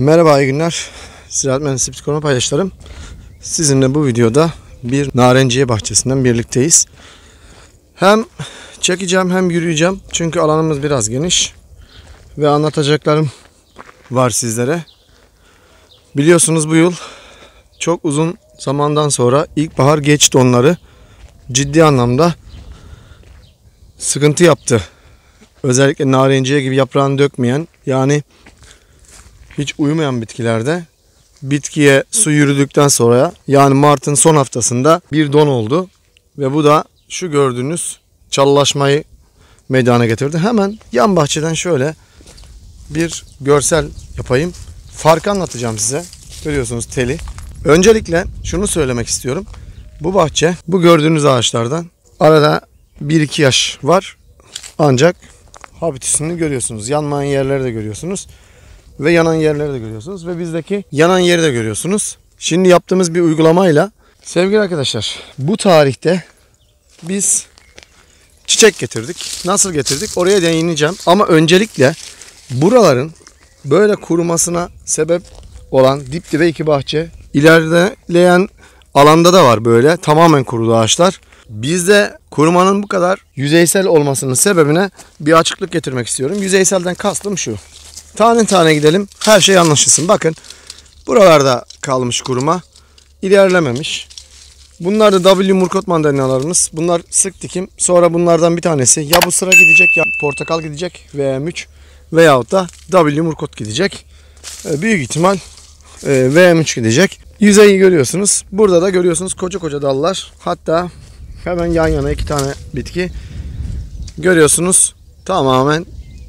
Merhaba, iyi günler. Ziraat Mühendisliği Psikoloji paydaşlarım. Sizinle bu videoda bir narenciye bahçesinden birlikteyiz. Hem çekeceğim hem yürüyeceğim. Çünkü alanımız biraz geniş. Ve anlatacaklarım var sizlere. Biliyorsunuz bu yıl çok uzun zamandan sonra ilkbahar geç donları ciddi anlamda sıkıntı yaptı. Özellikle narenciye gibi yaprağını dökmeyen, yani hiç uyumayan bitkilerde bitkiye su yürüdükten sonra, yani Mart'ın son haftasında bir don oldu. Ve bu da şu gördüğünüz çalılaşmayı meydana getirdi. Hemen yan bahçeden şöyle bir görsel yapayım. Farkı anlatacağım size. Görüyorsunuz teli. Öncelikle şunu söylemek istiyorum. Bu bahçe, bu gördüğünüz ağaçlardan arada 1-2 yaş var. Ancak habitusunu görüyorsunuz. Yanmayan yerleri de görüyorsunuz. Ve yanan yerleri de görüyorsunuz. Ve bizdeki yanan yeri de görüyorsunuz. Şimdi yaptığımız bir uygulamayla sevgili arkadaşlar, bu tarihte biz çiçek getirdik. Nasıl getirdik? Oraya değineceğim. Ama öncelikle buraların böyle kurumasına sebep olan dip dibe 2 bahçe, ilerleyen alanda da var böyle tamamen kurudu ağaçlar. Bizde kurumanın bu kadar yüzeysel olmasının sebebine bir açıklık getirmek istiyorum. Yüzeyselden kastım şu. Tane tane gidelim, her şey anlaşılsın. Bakın, buralarda kalmış kuruma, ilerlememiş. Bunlar da W. Murkot mandalinalarımız. Bunlar sık dikim. Sonra bunlardan bir tanesi ya bu sıra gidecek, ya portakal gidecek VM3 veyahut da W. Murkot gidecek. Büyük ihtimal VM3 gidecek. Yüzeyi görüyorsunuz. Burada da görüyorsunuz koca koca dallar. Hatta hemen yan yana 2 tane bitki görüyorsunuz. Tamamen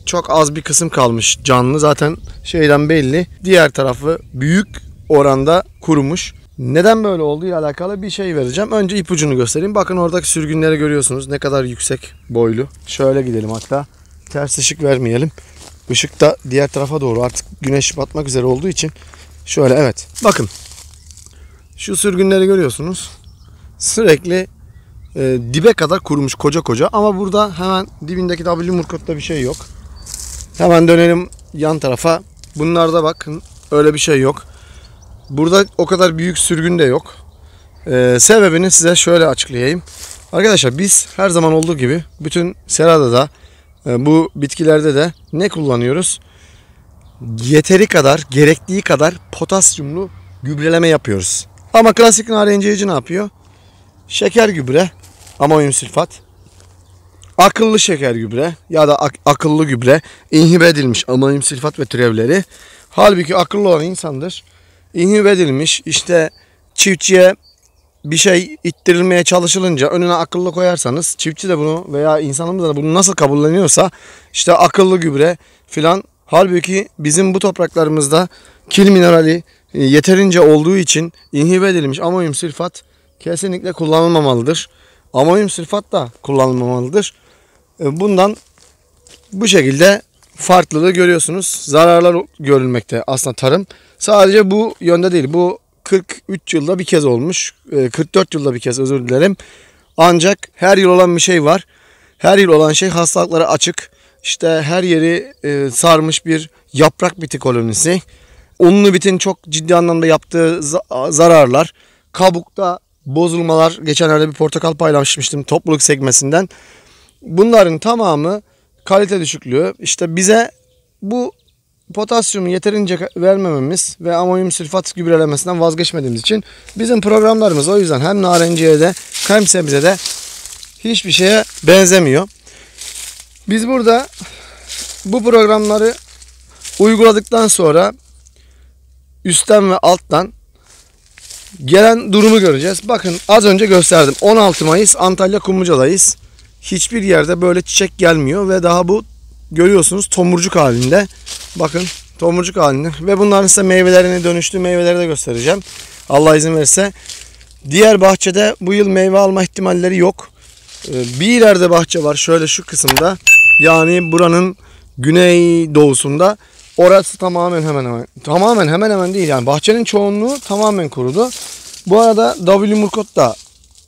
çok az bir kısım kalmış canlı. Zaten şeyden belli. Diğer tarafı büyük oranda kurumuş. Neden böyle olduğu ile alakalı bir şey vereceğim. Önce ipucunu göstereyim. Bakın oradaki sürgünleri görüyorsunuz. Ne kadar yüksek boylu. Şöyle gidelim hatta. Ters ışık vermeyelim. Işık da diğer tarafa doğru. Artık güneş batmak üzere olduğu için. Şöyle, evet. Bakın. Şu sürgünleri görüyorsunuz. Sürekli dibe kadar kurumuş koca koca. Ama burada hemen dibindeki W. Murkot'ta bir şey yok. Hemen dönelim yan tarafa. Bunlarda bakın öyle bir şey yok. Burada o kadar büyük sürgün de yok. Sebebini size şöyle açıklayayım. Arkadaşlar biz her zaman olduğu gibi bütün serada da bu bitkilerde de ne kullanıyoruz? Yeteri kadar, gerektiği kadar potasyumlu gübreleme yapıyoruz. Ama klasik narenciyeci ne yapıyor? Şeker gübre, amonyum sülfat, akıllı şeker gübre ya da akıllı gübre, inhibe edilmiş amonyum sülfat ve türevleri. Halbuki akıllı olan insandır. İnhibe edilmiş, işte çiftçiye bir şey ittirilmeye çalışılınca önüne akıllı koyarsanız, çiftçi de bunu veya insanımız da bunu nasıl kabulleniyorsa, işte akıllı gübre filan. Halbuki bizim bu topraklarımızda kil minerali yeterince olduğu için inhibe edilmiş amonyum sülfat kesinlikle kullanılmamalıdır. Amonyum sülfat da kullanılmamalıdır. Bundan bu şekilde farklılığı görüyorsunuz. Zararlar görülmekte aslında tarım. Sadece bu yönde değil. Bu 43 yılda bir kez olmuş. 44 yılda bir kez, özür dilerim. Ancak her yıl olan bir şey var. Her yıl olan şey hastalıklara açık. İşte her yeri sarmış bir yaprak biti kolonisi. Unlu bitin çok ciddi anlamda yaptığı zararlar. Kabukta bozulmalar. Geçenlerde bir portakal paylaşmıştım topluluk sekmesinden. Bunların tamamı kalite düşüklüğü. İşte bize bu potasyumu yeterince vermememiz ve amonyum sülfat gübrelemesinden vazgeçmediğimiz için bizim programlarımız o yüzden hem narenciyede hem sebzede hiçbir şeye benzemiyor. Biz burada bu programları uyguladıktan sonra üstten ve alttan gelen durumu göreceğiz. Bakın az önce gösterdim. 16 Mayıs Antalya Kumluca'dayız. Hiçbir yerde böyle çiçek gelmiyor ve daha bu görüyorsunuz tomurcuk halinde. Bakın tomurcuk halinde ve bunların size meyvelerini, dönüştüğü meyveleri de göstereceğim. Allah izin verirse. Diğer bahçede bu yıl meyve alma ihtimalleri yok. Bir ileride bahçe var şöyle şu kısımda. Yani buranın güney doğusunda. Orası tamamen hemen hemen değil, yani bahçenin çoğunluğu tamamen kurudu. Bu arada W. Murkot da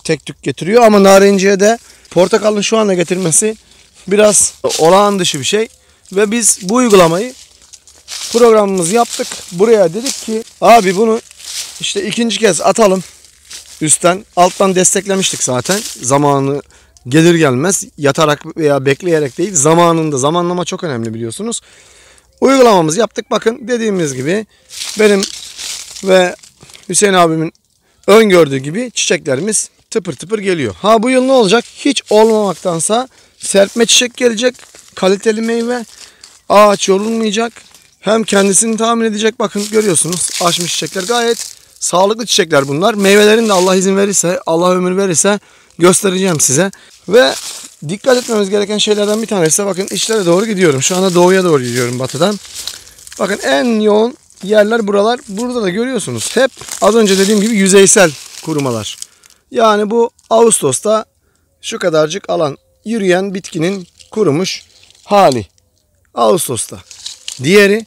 tek tük getiriyor ama narenciye de portakalın şu anda getirmesi biraz olağan dışı bir şey. Ve biz bu uygulamayı programımızı yaptık. Buraya dedik ki abi bunu işte ikinci kez atalım üstten. Alttan desteklemiştik zaten. Zamanı gelir gelmez yatarak veya bekleyerek değil, zamanında. Zamanlama çok önemli biliyorsunuz. Uygulamamızı yaptık. Bakın dediğimiz gibi benim ve Hüseyin abimin öngördüğü gibi çiçeklerimiz tıpır tıpır geliyor. Ha bu yıl ne olacak? Hiç olmamaktansa serpme çiçek gelecek. Kaliteli meyve. Ağaç yorulmayacak. Hem kendisini tahmin edecek. Bakın görüyorsunuz açmış çiçekler. Gayet sağlıklı çiçekler bunlar. Meyvelerini de Allah izin verirse, Allah ömür verirse göstereceğim size. Ve dikkat etmemiz gereken şeylerden bir tanesi de bakın içlere doğru gidiyorum. Şu anda doğuya doğru gidiyorum batıdan. Bakın en yoğun yerler buralar. Burada da görüyorsunuz. Hep az önce dediğim gibi yüzeysel kurumalar. Yani bu Ağustos'ta şu kadarcık alan yürüyen bitkinin kurumuş hali. Ağustos'ta. Diğeri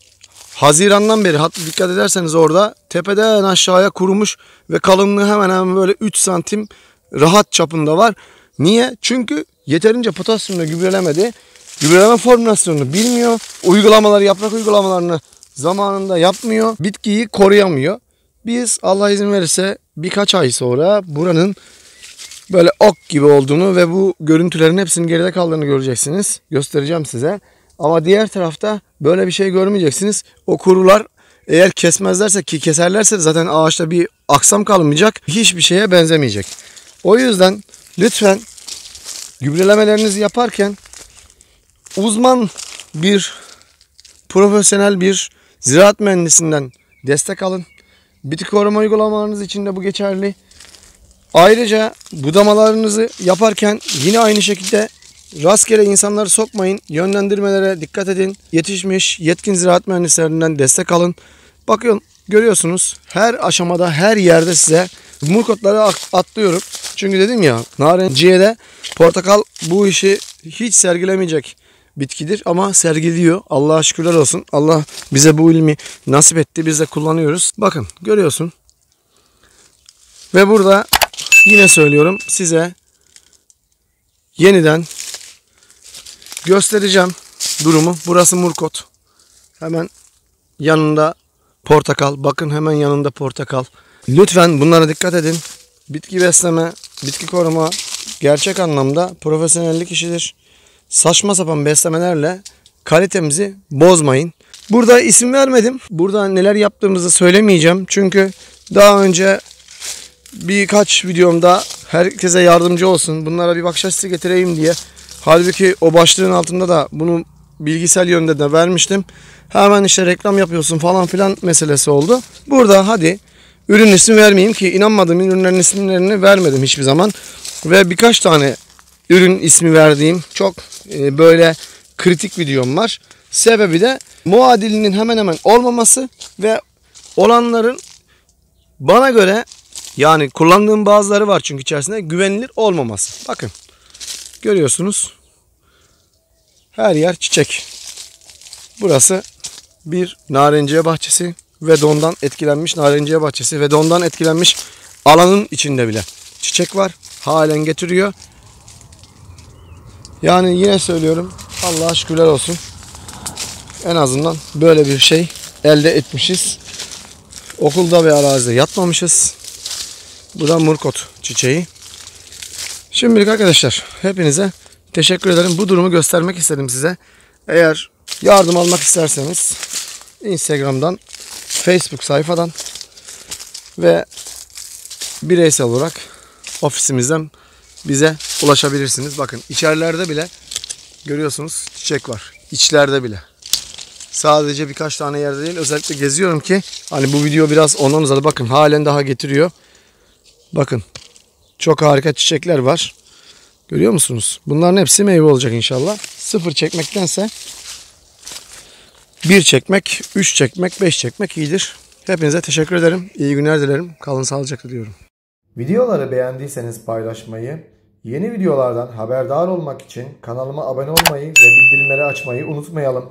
Haziran'dan beri, hatta dikkat ederseniz orada tepeden aşağıya kurumuş ve kalınlığı hemen hemen böyle 3 santim rahat çapında var. Niye? Çünkü yeterince potasyumla gübrelemedi. Gübreleme formülasyonunu bilmiyor. Uygulamaları, yaprak uygulamalarını zamanında yapmıyor. Bitkiyi koruyamıyor. Biz Allah izin verirse birkaç ay sonra buranın böyle ok gibi olduğunu ve bu görüntülerin hepsinin geride kaldığını göreceksiniz. Göstereceğim size. Ama diğer tarafta böyle bir şey görmeyeceksiniz. O kurular eğer kesmezlerse, ki keserlerse zaten ağaçta bir aksam kalmayacak. Hiçbir şeye benzemeyecek. O yüzden lütfen gübrelemelerinizi yaparken uzman bir, profesyonel bir ziraat mühendisinden destek alın. Bitki koruma uygulamalarınız için de bu geçerli. Ayrıca budamalarınızı yaparken yine aynı şekilde rastgele insanları sokmayın. Yönlendirmelere dikkat edin. Yetişmiş yetkin ziraat mühendislerinden destek alın. Bakın görüyorsunuz her aşamada, her yerde size murkotları atlıyorum. Çünkü dedim ya, narenciye de portakal bu işi hiç sergilemeyecek bitkidir ama sergiliyor. Allah'a şükürler olsun. Allah bize bu ilmi nasip etti. Biz de kullanıyoruz. Bakın görüyorsun. Ve burada yine söylüyorum size, yeniden göstereceğim durumu. Burası murkot. Hemen yanında portakal. Bakın hemen yanında portakal. Lütfen bunlara dikkat edin. Bitki besleme, bitki koruma gerçek anlamda profesyonellik işidir. Saçma sapan beslemelerle kalitemizi bozmayın. Burada isim vermedim. Burada neler yaptığımızı söylemeyeceğim. Çünkü daha önce birkaç videomda herkese yardımcı olsun, bunlara bir bakış açısı getireyim diye. Halbuki o başlığın altında da bunu bilgisel yönde de vermiştim. Hemen işte reklam yapıyorsun falan filan meselesi oldu. Burada hadi ürün ismi vermeyeyim ki inanmadığım ürünlerin isimlerini vermedim hiçbir zaman. Ve birkaç tane ürün ismi verdiğim çok böyle kritik videom var. Sebebi de muadilinin hemen hemen olmaması ve olanların bana göre, yani kullandığım bazıları var çünkü içerisinde, güvenilir olmaması. Bakın görüyorsunuz her yer çiçek. Burası bir narenciye bahçesi ve dondan etkilenmiş narenciye bahçesi ve dondan etkilenmiş alanın içinde bile çiçek var. Halen getiriyor. Yani yine söylüyorum, Allah'a şükürler olsun. En azından böyle bir şey elde etmişiz. Okulda ve arazide yatmamışız. Bu da murkot çiçeği. Şimdilik arkadaşlar hepinize teşekkür ederim. Bu durumu göstermek istedim size. Eğer yardım almak isterseniz Instagram'dan, Facebook sayfadan ve bireysel olarak ofisimizden bize ulaşabilirsiniz. Bakın içerilerde bile görüyorsunuz çiçek var. İçlerde bile. Sadece birkaç tane yerde değil. Özellikle geziyorum ki hani bu video biraz ondan uzadı. Bakın halen daha getiriyor. Bakın çok harika çiçekler var. Görüyor musunuz? Bunların hepsi meyve olacak inşallah. 0 çekmektense 1 çekmek, 3 çekmek, 5 çekmek iyidir. Hepinize teşekkür ederim. İyi günler dilerim. Kalın sağlıcakla diyorum. Videoları beğendiyseniz paylaşmayı, yeni videolardan haberdar olmak için kanalıma abone olmayı ve bildirimleri açmayı unutmayalım.